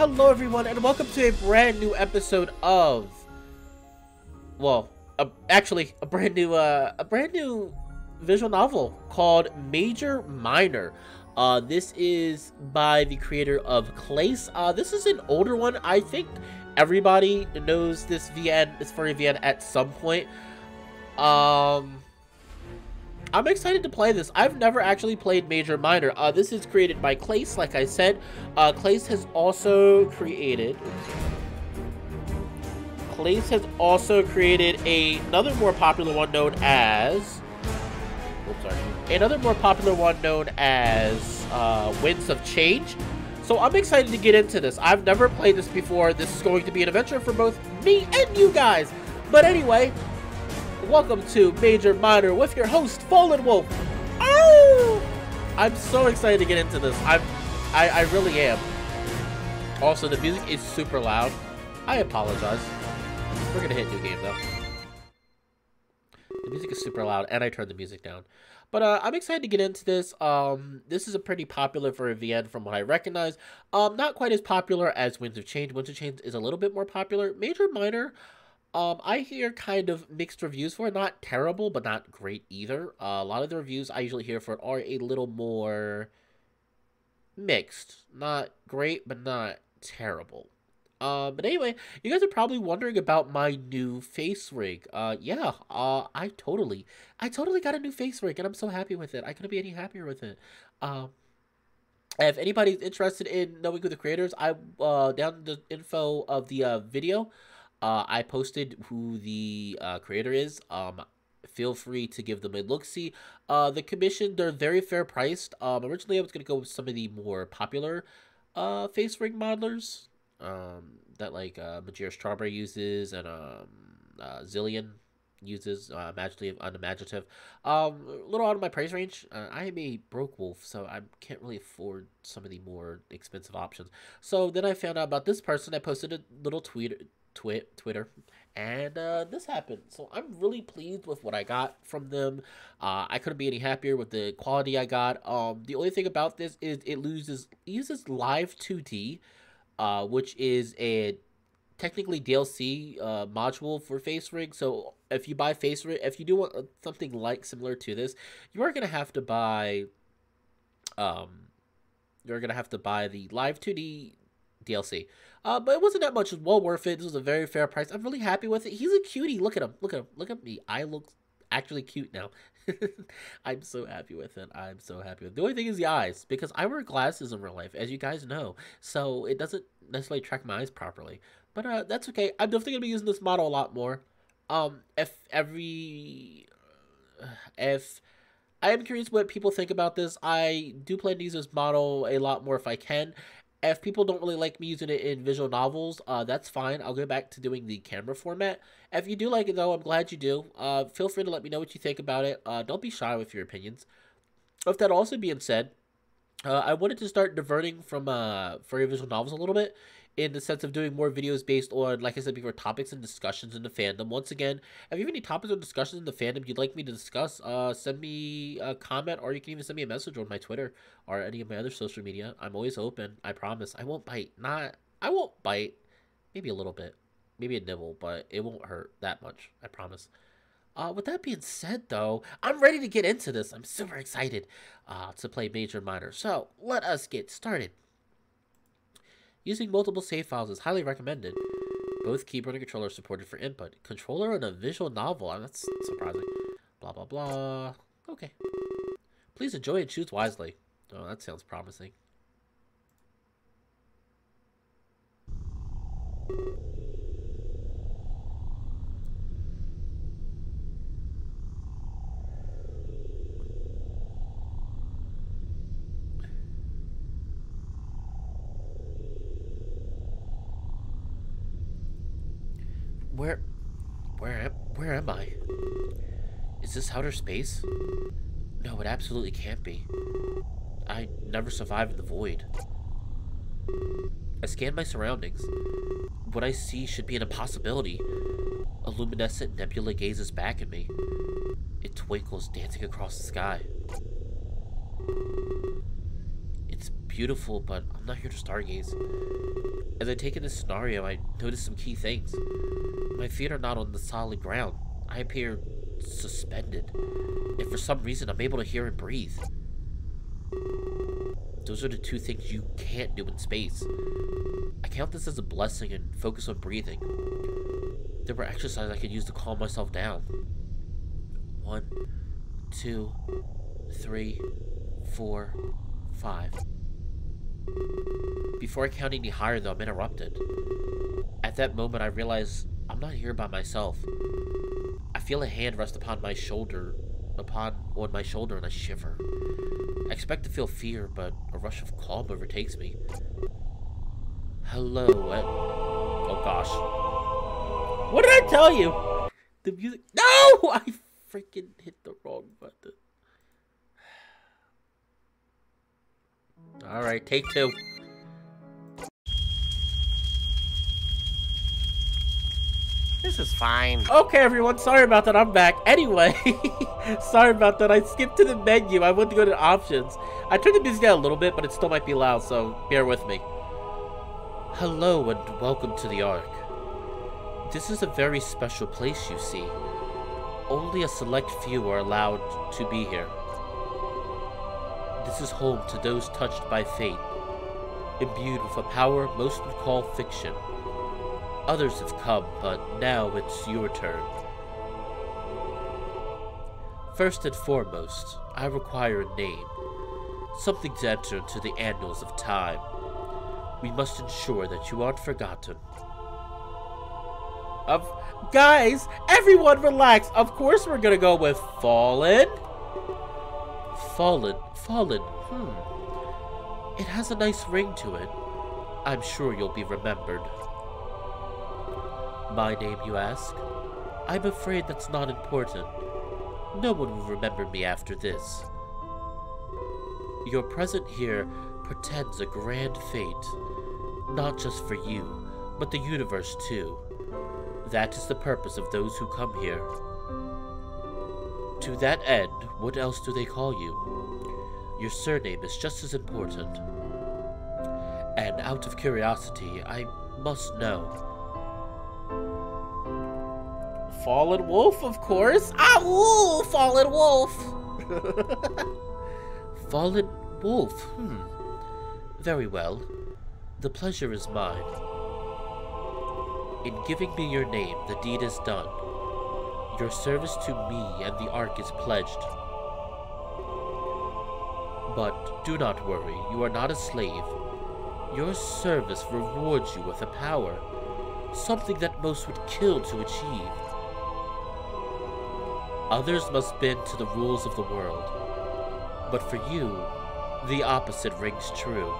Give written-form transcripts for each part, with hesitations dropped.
Hello everyone and welcome to a brand new episode of, well, actually a brand new visual novel called Major Minor. This is by the creator of Klace. This is an older one. I think everybody knows this furry VN at some point. I'm excited to play this. I've never actually played Major Minor. This is created by Klace, like I said. Klace has also created another more popular one known as Winds of Change. So I'm excited to get into this. I've never played this before. This is going to be an adventure for both me and you guys. But anyway, welcome to Major Minor with your host, Fallen Wolf. Oh! I'm so excited to get into this. I really am. Also, the music is super loud. I apologize. We're gonna hit new game though. The music is super loud, and I turned the music down. But I'm excited to get into this. This is a pretty popular for a VN from what I recognize. Not quite as popular as Winds of Change. Winds of Change is a little bit more popular. Major Minor, I hear kind of mixed reviews for it. Not terrible, but not great either. A lot of the reviews I usually hear for it are a little more mixed. Not great, but not terrible. But anyway, you guys are probably wondering about my new face rig. Yeah, I totally got a new face rig, and I'm so happy with it. I couldn't be any happier with it. If anybody's interested in knowing who the creators, down in the info of the video, I posted who the creator is. Feel free to give them a look-see. The commission, they're very fair priced. Originally I was going to go with some of the more popular face rig modelers that like Majira Strawberry uses and Zillion uses, Unimaginative. A little out of my price range. I am a broke wolf, so I can't really afford some of the more expensive options. So then I found out about this person. I posted a little Twitter, and this happened. So I'm really pleased with what I got from them. I couldn't be any happier with the quality I got. The only thing about this is it uses Live 2D, which is a technically DLC module for face rig. So if you buy face rig, if you do want something like similar to this, you are gonna have to buy the Live 2D DLC. But it wasn't that much. It was well worth it. This was a very fair price. I'm really happy with it. He's a cutie. Look at him. Look at me. I look actually cute now. I'm so happy with it. I'm so happy with it. The only thing is the eyes, because I wear glasses in real life, as you guys know. So it doesn't necessarily track my eyes properly. But that's okay. I'm definitely going to be using this model a lot more. If I am curious what people think about this. I do plan to use this model a lot more if I can. If people don't really like me using it in visual novels, that's fine. I'll go back to doing the camera format. If you do like it, though, I'm glad you do. Feel free to let me know what you think about it. Don't be shy with your opinions. With that also being said, I wanted to start diverting from furry visual novels a little bit, in the sense of doing more videos based on, like I said before, topics and discussions in the fandom. Once again, if you have any topics or discussions in the fandom you'd like me to discuss, send me a comment, or you can even send me a message on my Twitter or any of my other social media. I'm always open. I promise. I won't bite. I won't bite. Maybe a little bit. Maybe a nibble, but it won't hurt that much. I promise. With that being said, though, I'm ready to get into this. I'm super excited to play Major Minor. So, let us get started. Using multiple save files is highly recommended. Both keyboard and controller are supported for input. Controller in a visual novel. That's surprising. Blah, blah, blah. Okay. Please enjoy and choose wisely. Oh, that sounds promising. Where am I? Is this outer space? No, it absolutely can't be. I never survived the void. I scan my surroundings. What I see should be an impossibility. A luminescent nebula gazes back at me. It twinkles, dancing across the sky. It's beautiful, but I'm not here to stargaze. As I take in this scenario, I notice some key things. My feet are not on the solid ground. I appear suspended. And for some reason, I'm able to hear and breathe. Those are the two things you can't do in space. I count this as a blessing and focus on breathing. There were exercises I could use to calm myself down. 1, 2, 3, 4, 5. Before I count any higher, though, I'm interrupted. At that moment, I realize I'm not here by myself. I feel a hand rest upon my shoulder, on my shoulder, and I shiver. I expect to feel fear, but a rush of calm overtakes me. Hello, oh gosh. What did I tell you? The music. No! I freaking hit the wrong button. Alright, take 2. This is fine. Okay, everyone, sorry about that. I'm back. Anyway, sorry about that. I skipped to the menu. I went to go to options. I turned the music down a little bit, but it still might be loud, so bear with me. Hello, and welcome to the Ark. This is a very special place, you see. Only a select few are allowed to be here. This is home to those touched by fate, imbued with a power most would call fiction. Others have come, but now it's your turn. First and foremost, I require a name. Something to enter into the annals of time. We must ensure that you aren't forgotten. Guys, everyone relax. Of course we're gonna go with Fallen. Fallen. It has a nice ring to it. I'm sure you'll be remembered. My name, you ask? I'm afraid that's not important. No one will remember me after this. Your presence here portends a grand fate, not just for you, but the universe too. That is the purpose of those who come here. To that end, what else do they call you? Your surname is just as important. And out of curiosity, I must know. Fallen Wolf, of course. Ah, ooh, Fallen Wolf. Fallen Wolf, Very well. The pleasure is mine. In giving me your name, the deed is done. Your service to me and the Ark is pledged. But do not worry, you are not a slave. Your service rewards you with a power, something that most would kill to achieve. Others must bend to the rules of the world, but for you, the opposite rings true.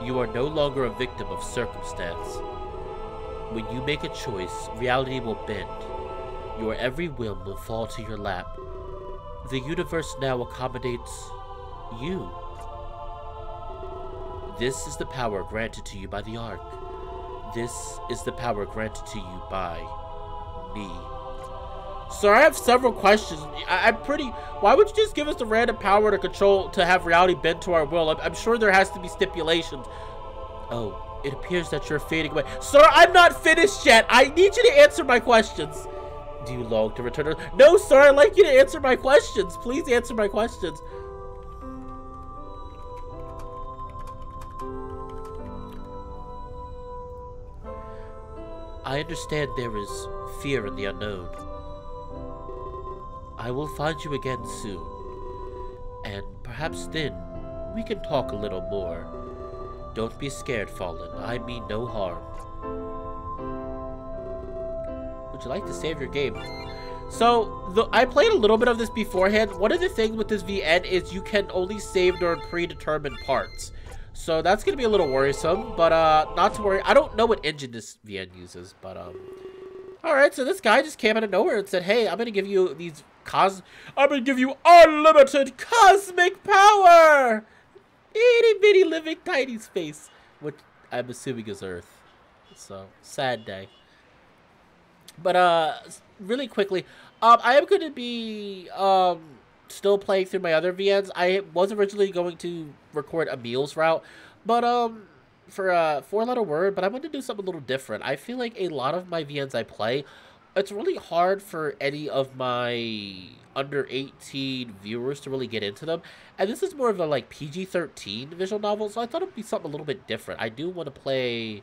You are no longer a victim of circumstance. When you make a choice, reality will bend. Your every whim will fall to your lap. The universe now accommodates you. This is the power granted to you by the Ark. This is the power granted to you by me. So I have several questions. Why would you just give us the random power to have reality bend to our will? I'm sure there has to be stipulations. Oh, it appears that you're fading away. Sir, I'm not finished yet. I need you to answer my questions. Do you long to return? No, sir, I'd like you to answer my questions. Please answer my questions. I understand there is fear in the unknown. I will find you again soon, and perhaps then we can talk a little more. Don't be scared, Fallen. I mean no harm. Would you like to save your game? So, I played a little bit of this beforehand. One of the things with this VN is you can only save during predetermined parts. So that's going to be a little worrisome, but not to worry. I don't know what engine this VN uses, but alright, so this guy just came out of nowhere and said, hey, I'm going to give you I'm going to give you unlimited cosmic power! Itty bitty living tiny space, which I'm assuming is Earth. So, sad day. But, really quickly, I am going to be, still playing through my other VNs. I was originally going to record Emil's route, but for a 4-letter word, but I wanted to do something a little different. I feel like a lot of my VNs I play, it's really hard for any of my under 18 viewers to really get into them. And this is more of a like PG-13 visual novel, so I thought it'd be something a little bit different. I do want to play...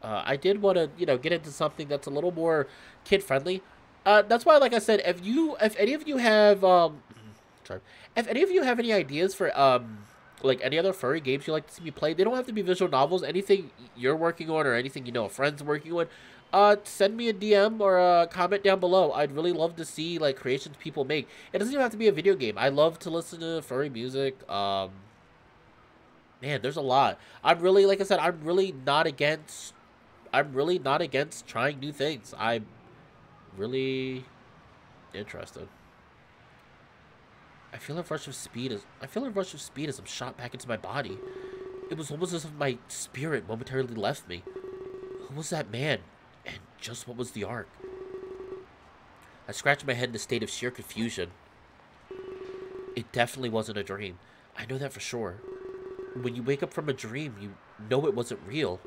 I did want to, get into something that's a little more kid-friendly. That's why, like I said, if any of you have, sorry, if any of you have any ideas for, like any other furry games you like to see me play, they don't have to be visual novels. Anything you're working on or anything a friend's working on, send me a DM or a comment down below. I'd really love to see like creations people make. It doesn't even have to be a video game. I love to listen to furry music. Man, there's a lot. I'm really, like I said, I'm really not against trying new things. I'm really interested. I feel a rush of speed as I'm shot back into my body. It was almost as if my spirit momentarily left me. Who was that man? And just what was the arc? I scratched my head in a state of sheer confusion. It definitely wasn't a dream. I know that for sure. When you wake up from a dream, you know it wasn't real.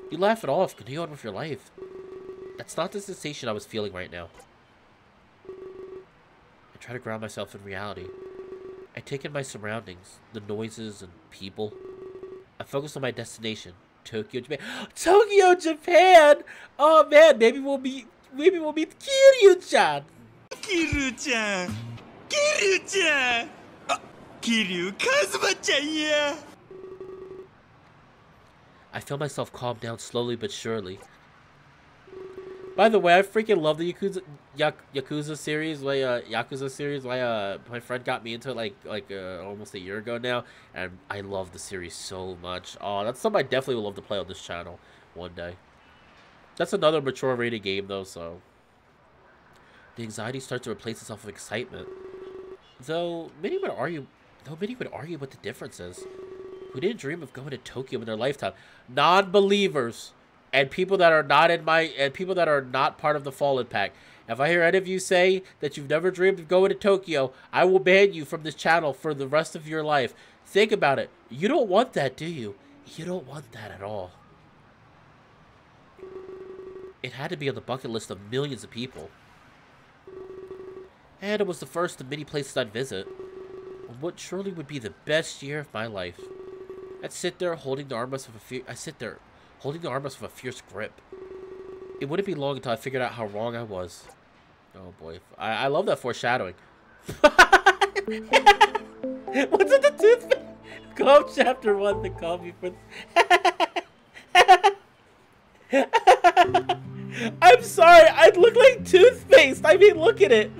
You laugh it off, continue on with your life. That's not the sensation I was feeling right now. I try to ground myself in reality. I take in my surroundings, the noises and people. I focus on my destination, Tokyo, Japan. Tokyo, Japan! Oh man, maybe we'll meet Kiryu-chan! Kiryu-chan! Kiryu-chan! Kiryu Kazuma-chan, yeah! I feel myself calm down slowly but surely. By the way, I freaking love the Yakuza series. My friend got me into it almost a year ago now, and I love the series so much. Oh, that's something I definitely would love to play on this channel one day. That's another mature rated game though, so the anxiety starts to replace itself with excitement. Though many would argue what the difference is. Who didn't dream of going to Tokyo in their lifetime? Non-believers and people that are not part of the Fallenpack. If I hear any of you say that you've never dreamed of going to Tokyo, I will ban you from this channel for the rest of your life. Think about it. You don't want that, do you? You don't want that at all. It had to be on the bucket list of millions of people. And it was the first of many places I'd visit. On what surely would be the best year of my life. I'd sit there holding the armrest with a fierce grip. It wouldn't be long until I figured out how wrong I was. Oh boy, I love that foreshadowing. What's in the toothpaste? Calm chapter 1. The call me for. I'm sorry. I look like toothpaste. I mean, look at it.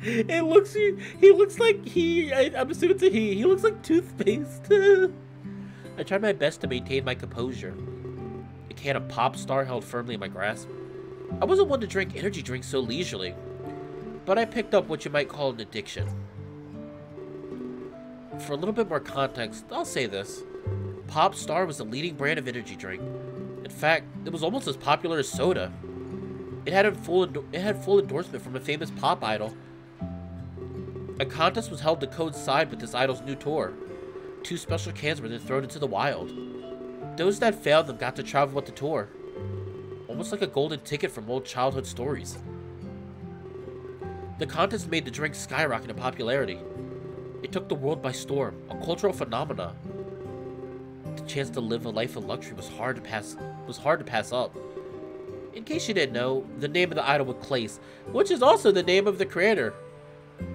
He looks like I'm assuming it's a he. He looks like toothpaste. I tried my best to maintain my composure. A can of Pop Star held firmly in my grasp. I wasn't one to drink energy drinks so leisurely, but I picked up what you might call an addiction. For a little bit more context, I'll say this. Pop Star was the leading brand of energy drink. In fact, it was almost as popular as soda. It had full endorsement from a famous pop idol. A contest was held to coincide with this idol's new tour. 2 special cans were then thrown into the wild. Those that failed them got to travel with the tour. Almost like a golden ticket from old childhood stories. The contest made the drink skyrocket in popularity. It took the world by storm, a cultural phenomenon. The chance to live a life of luxury was hard to pass up. In case you didn't know, the name of the idol was Klace, which is also the name of the creator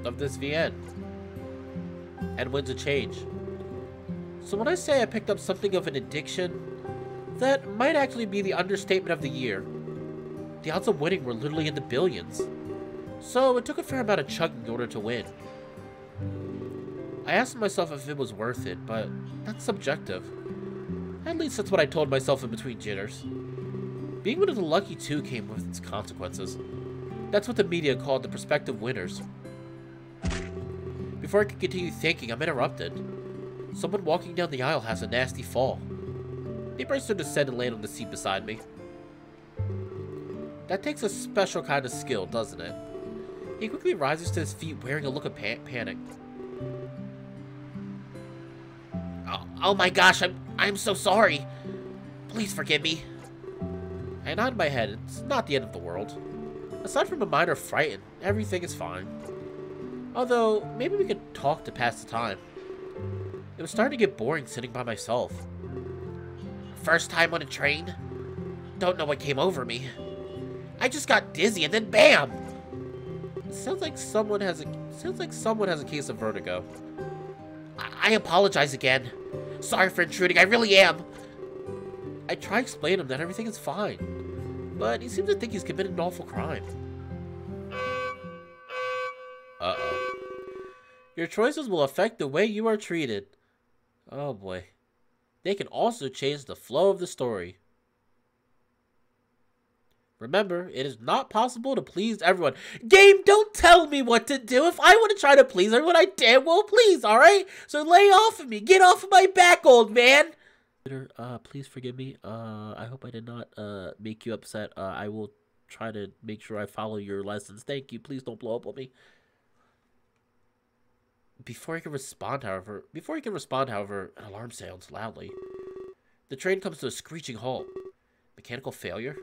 of this VN. And Winds of Change. So when I say I picked up something of an addiction, that might actually be the understatement of the year. The odds of winning were literally in the billions. So it took a fair amount of chugging in order to win. I asked myself if it was worth it, but that's subjective. At least that's what I told myself in between jitters. Being one of the lucky 2 came with its consequences. That's what the media called the prospective winners. Before I could continue thinking, I'm interrupted. Someone walking down the aisle has a nasty fall. They burst into descend and land on the seat beside me. That takes a special kind of skill, doesn't it? He quickly rises to his feet wearing a look of panic. Oh my gosh, I'm so sorry. Please forgive me. I nod my head. It's not the end of the world. Aside from a minor frighten, everything is fine. Although, maybe we could talk to pass the time. It was starting to get boring sitting by myself. First time on a train? Don't know what came over me. I just got dizzy and then BAM! It sounds like someone has a case of vertigo. I apologize again. Sorry for intruding, I really am. I try to explain to him that everything is fine, but he seems to think he's committed an awful crime. Uh-oh. Your choices will affect the way you are treated. Oh boy. They can also change the flow of the story. Remember, it is not possible to please everyone. Game, don't tell me what to do. If I want to try to please everyone, I damn well please, alright? So lay off of me. Get off of my back, old man. Please forgive me. I hope I did not make you upset. I will try to make sure I follow your lessons. Thank you. Please don't blow up on me. Before he can respond, however, an alarm sounds loudly. The train comes to a screeching halt. Mechanical failure?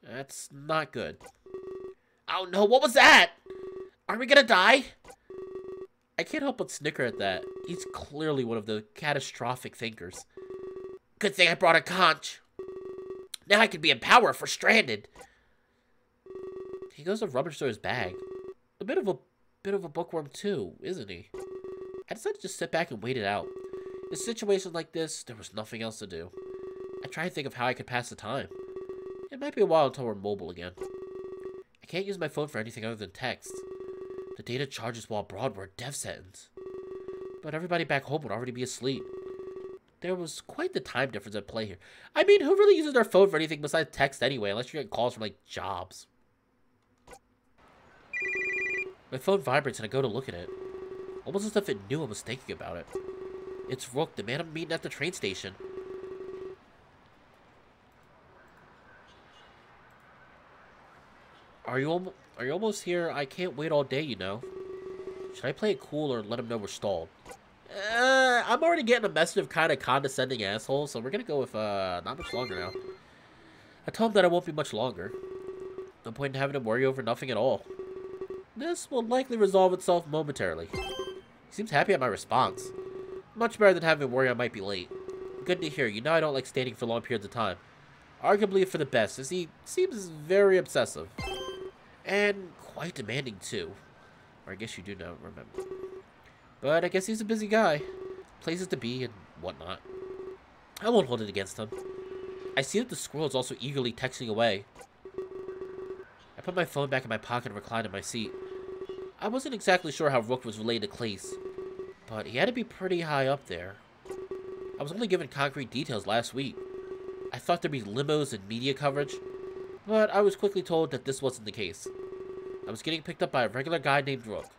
That's not good. Oh no, what was that? Are we gonna die? I can't help but snicker at that. He's clearly one of the catastrophic thinkers. Good thing I brought a conch. Now I can be in power if we're stranded. He goes to rummage through his bag. A bit of a bookworm too, isn't he? I decided to just sit back and wait it out. In a situation like this, there was nothing else to do. I tried to think of how I could pass the time. It might be a while until we're mobile again. I can't use my phone for anything other than text. The data charges while abroad were a death sentence. But everybody back home would already be asleep. There was quite the time difference at play here. I mean, who really uses their phone for anything besides text anyway, unless you're getting calls from, like, jobs? My phone vibrates and I go to look at it. Almost as if it knew I was thinking about it. It's Rook, the man I'm meeting at the train station. Are you almost here? I can't wait all day, you know. Should I play it cool or let him know we're stalled? I'm already getting a message of kind of condescending asshole, so we're gonna go with, not much longer now. I told him that it won't be much longer. No point in having him worry over nothing at all. This will likely resolve itself momentarily. He seems happy at my response. Much better than having him worry I might be late. Good to hear. You know I don't like standing for long periods of time. Arguably for the best, as he seems very obsessive. And quite demanding, too. Or I guess you do know, remember. But I guess he's a busy guy. Places to be and whatnot. I won't hold it against him. I see that the squirrel is also eagerly texting away. I put my phone back in my pocket and reclined in my seat. I wasn't exactly sure how Rook was related to Klace, but he had to be pretty high up there. I was only given concrete details last week. I thought there'd be limos and media coverage, but I was quickly told that this wasn't the case. I was getting picked up by a regular guy named Rook.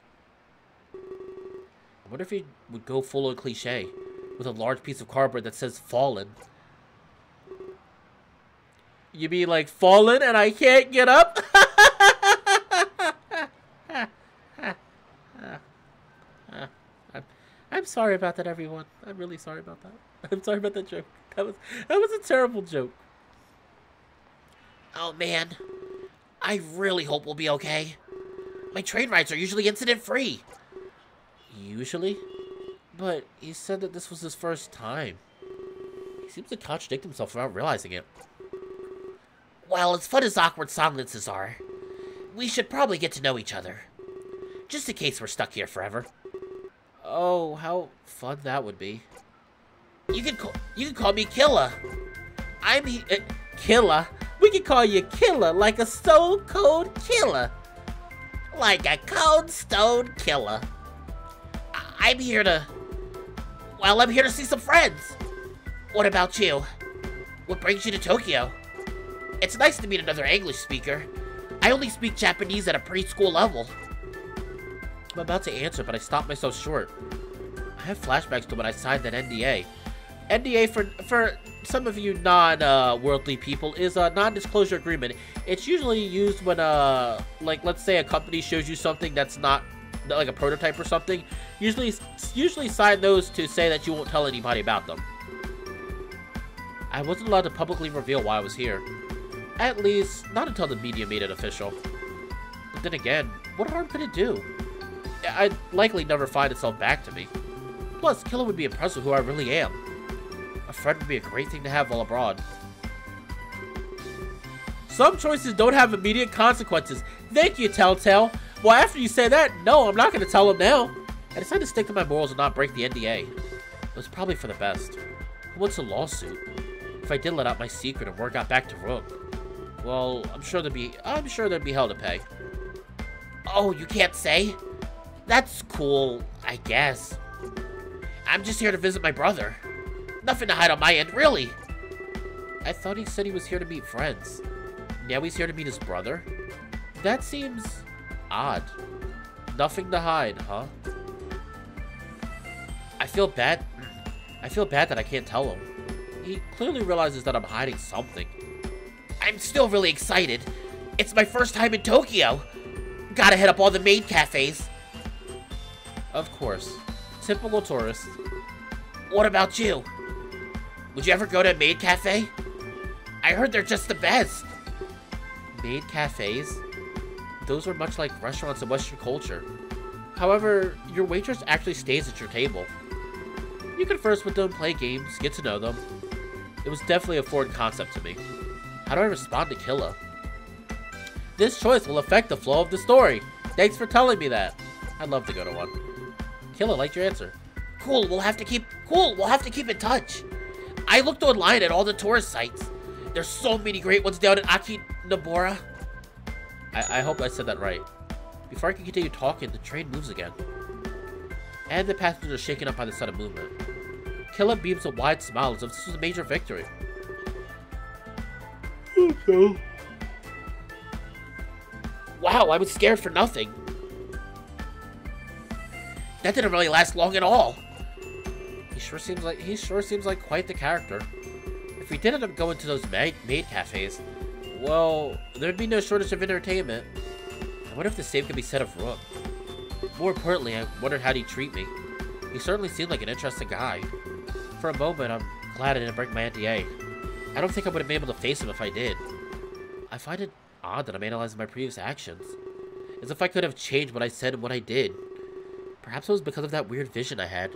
I wonder if he would go full on cliche, with a large piece of cardboard that says Fallen. You mean like fallen and I can't get up? I'm sorry about that, everyone. I'm really sorry about that. I'm sorry about that joke. That was a terrible joke. Oh man, I really hope we'll be okay. My train rides are usually incident-free. Usually? But he said that this was his first time. He seems to contradict himself without realizing it. Well, as fun as awkward silences are, we should probably get to know each other. Just in case we're stuck here forever. Oh, how fun that would be. You can call me Killa. Killa? We can call you Killa, like a stone cold killer. Like a cold stone killer. I'm here to see some friends. What about you? What brings you to Tokyo? It's nice to meet another English speaker. I only speak Japanese at a preschool level. I'm about to answer, but I stopped myself short. I have flashbacks to when I signed that NDA. NDA for some of you non-worldly people is a non-disclosure agreement. It's usually used when like let's say a company shows you something that's not like a prototype or something. Usually sign those to say that you won't tell anybody about them. I wasn't allowed to publicly reveal why I was here. At least, not until the media made it official. But then again, what harm could it do? I'd likely never find itself back to me. Plus, Killa would be impressed with who I really am. A friend would be a great thing to have while abroad. Some choices don't have immediate consequences. Thank you, Telltale. Well, after you say that, no, I'm not going to tell him now. I decided to stick to my morals and not break the NDA. It was probably for the best. Who wants a lawsuit? If I did let out my secret and word got back to Rook, well, I'm sure there'd be hell to pay. Oh, you can't say? That's cool, I guess. I'm just here to visit my brother. Nothing to hide on my end, really. I thought he said he was here to meet friends. Now he's here to meet his brother? That seems odd. Nothing to hide, huh? I feel bad that I can't tell him. He clearly realizes that I'm hiding something. I'm still really excited. It's my first time in Tokyo. Gotta hit up all the maid cafes. Of course. Typical tourist. What about you? Would you ever go to a maid cafe? I heard they're just the best. Maid cafes? Those are much like restaurants in Western culture. However, your waitress actually stays at your table. You converse with them, play games, get to know them. It was definitely a foreign concept to me. How do I respond to Killa? This choice will affect the flow of the story. Thanks for telling me that. I'd love to go to one. Killa liked your answer. Cool, we'll have to keep in touch. I looked online at all the tourist sites. There's so many great ones down in Akinobora. I hope I said that right. Before I can continue talking, the train moves again. And the passengers are shaken up by the sudden movement. Killa beams a wide smile as if this was a major victory. Okay. Wow, I was scared for nothing. That didn't really last long at all. He sure seems like quite the character. If we did end up going to those maid cafes, well, there'd be no shortage of entertainment. I wonder if the same could be said of Rook. More importantly, I wondered how'd he treat me. He certainly seemed like an interesting guy. For a moment, I'm glad I didn't break my NDA. I don't think I would have been able to face him if I did. I find it odd that I'm analyzing my previous actions. As if I could have changed what I said and what I did. Perhaps it was because of that weird vision I had.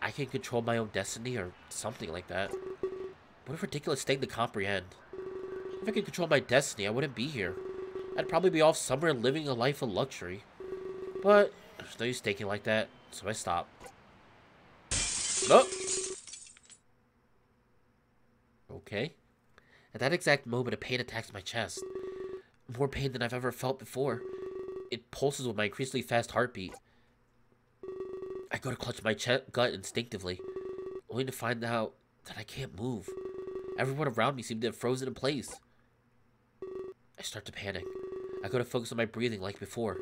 I can control my own destiny or something like that. What a ridiculous thing to comprehend. If I could control my destiny, I wouldn't be here. I'd probably be off somewhere living a life of luxury. But there's no use thinking like that, so I stopped. Oh! Okay. At that exact moment, a pain attacks my chest. More pain than I've ever felt before. It pulses with my increasingly fast heartbeat. I go to clutch my gut instinctively, only to find out that I can't move. Everyone around me seemed to have frozen in place. I start to panic. I go to focus on my breathing like before,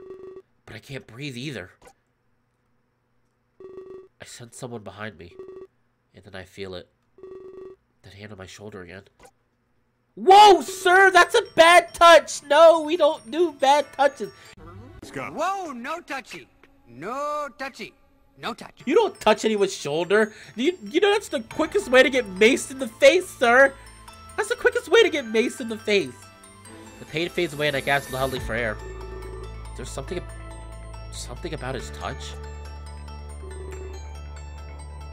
but I can't breathe either. I sense someone behind me, and then I feel it. That hand on my shoulder again. Whoa, sir! That's a bad touch! No, we don't do bad touches. Whoa, no touchy. No touchy. No touch. You don't touch anyone's shoulder. You know that's the quickest way to get maced in the face, sir. That's the quickest way to get maced in the face. The pain fades away and I gasp loudly for air. There's something about his touch.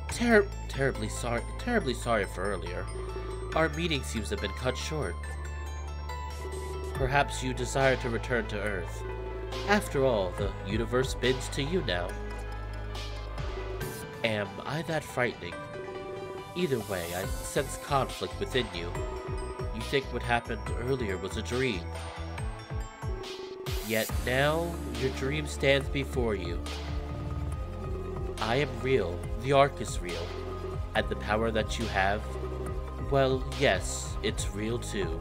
Terribly sorry for earlier. Our meeting seems to have been cut short. Perhaps you desire to return to Earth. After all, the universe bends to you now. Am I that frightening? Either way, I sense conflict within you. You think what happened earlier was a dream. Yet now, your dream stands before you. I am real, the Ark is real, and the power that you have, well, yes, it's real too.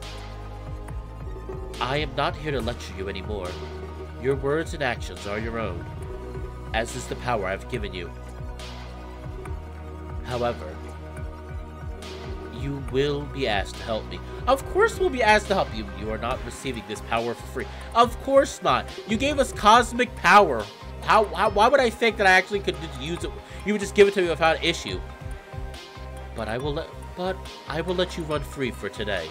I am not here to lecture you anymore. Your words and actions are your own, as is the power I've given you. However, you will be asked to help me. Of course we'll be asked to help you. You are not receiving this power for free. Of course not. You gave us cosmic power. Why would I think that I actually could just use it? You would just give it to me without issue. But I will let you run free for today.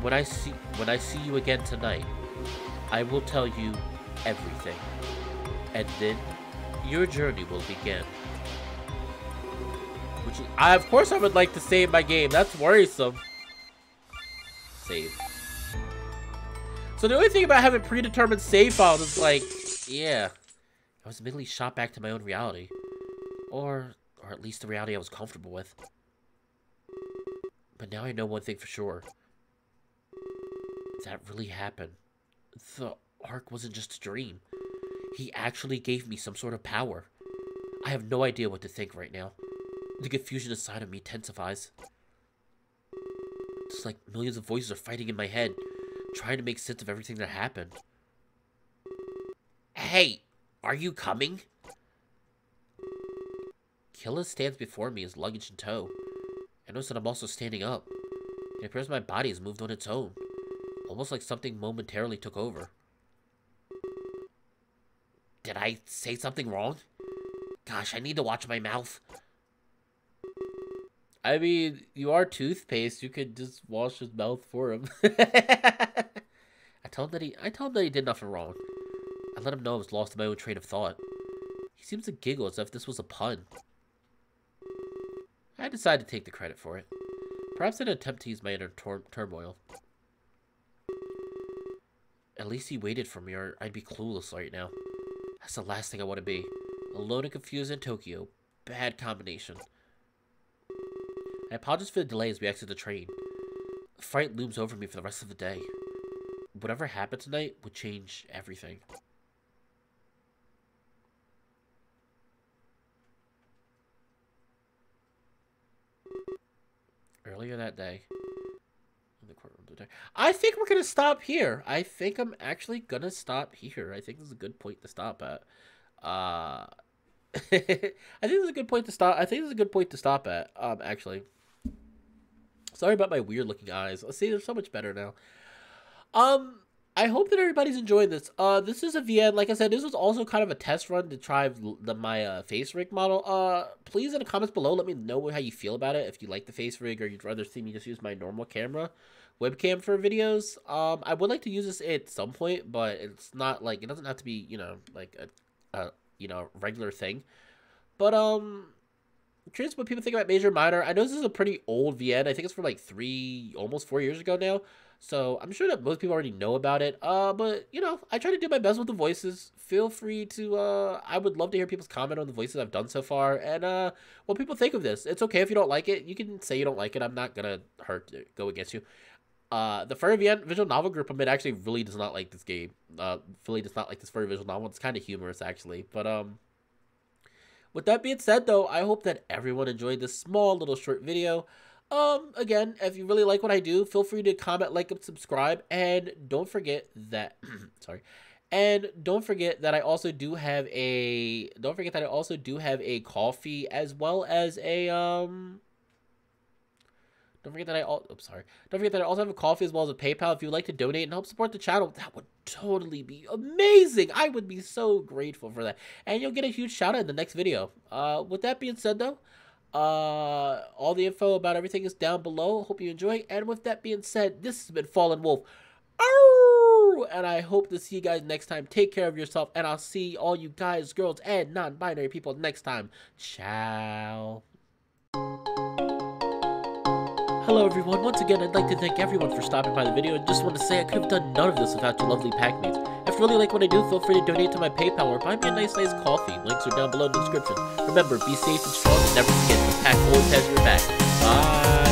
When I see you again tonight, I will tell you everything. And then your journey will begin. Which is, of course I would like to save my game. That's worrisome. Save. So the only thing about having predetermined save files is like, yeah, I was immediately shot back to my own reality. Or at least the reality I was comfortable with. But now I know one thing for sure. That really happened. The arc wasn't just a dream. He actually gave me some sort of power. I have no idea what to think right now. The confusion inside of me intensifies. It's like millions of voices are fighting in my head, trying to make sense of everything that happened. Hey, are you coming? Killa stands before me, his luggage in tow. I notice that I'm also standing up. It appears my body has moved on its own, almost like something momentarily took over. Did I say something wrong? Gosh, I need to watch my mouth. I mean, you are toothpaste. You could just wash his mouth for him. I told him that he did nothing wrong. I let him know I was lost in my own train of thought. He seems to giggle as if this was a pun. I decided to take the credit for it. Perhaps in an attempt to ease my inner turmoil. At least he waited for me, or I'd be clueless right now. That's the last thing I want to be. Alone and confused in Tokyo. Bad combination. I apologize for the delay as we exit the train. Fright looms over me for the rest of the day. Whatever happened tonight would change everything. Earlier that day, in the courtroom today, I think we're gonna stop here. I think I'm actually gonna stop here. I think this is a good point to stop at. I think this is a good point to stop. I think this is a good point to stop at. Actually, sorry about my weird looking eyes. Let's see, they're so much better now. I hope that everybody's enjoying this. This is a VN. Like I said, this was also kind of a test run to try my face rig model. Please in the comments below, let me know how you feel about it. If you like the face rig or you'd rather see me just use my normal camera, webcam for videos. I would like to use this at some point, but it's not like, it doesn't have to be, you know, like a regular thing. But, curious what people think about Major Minor. I know this is a pretty old VN. I think it's from like almost 4 years ago now. So I'm sure that most people already know about it. But, you know, I try to do my best with the voices. Feel free to, I would love to hear people's comment on the voices I've done so far. And, what people think of this. It's okay if you don't like it. You can say you don't like it. I'm not gonna go against you. The Furry visual novel group I'm in actually really does not like this game. Really does not like this Furry visual novel. It's kind of humorous, actually. But, with that being said, though, I hope that everyone enjoyed this small little short video. Again, if you really like what I do, feel free to comment, like, and subscribe, and don't forget that, sorry, and don't forget that I also do have a, coffee, as well as a, don't forget that I also have a coffee as well as a PayPal. If you'd like to donate and help support the channel, that would totally be amazing. I would be so grateful for that. And you'll get a huge shout out in the next video. With that being said, though, all the info about everything is down below. Hope you enjoy. And with that being said, this has been Fallen Wolf. Arr! And I hope to see you guys next time. Take care of yourself. And I'll see all you guys, girls, and non-binary people next time. Ciao. Hello everyone, once again I'd like to thank everyone for stopping by the video, and just want to say I could have done none of this without you lovely packmates. If you really like what I do, feel free to donate to my PayPal or buy me a nice coffee. Links are down below in the description. Remember, be safe and strong, and never forget, the pack always has your back. Bye!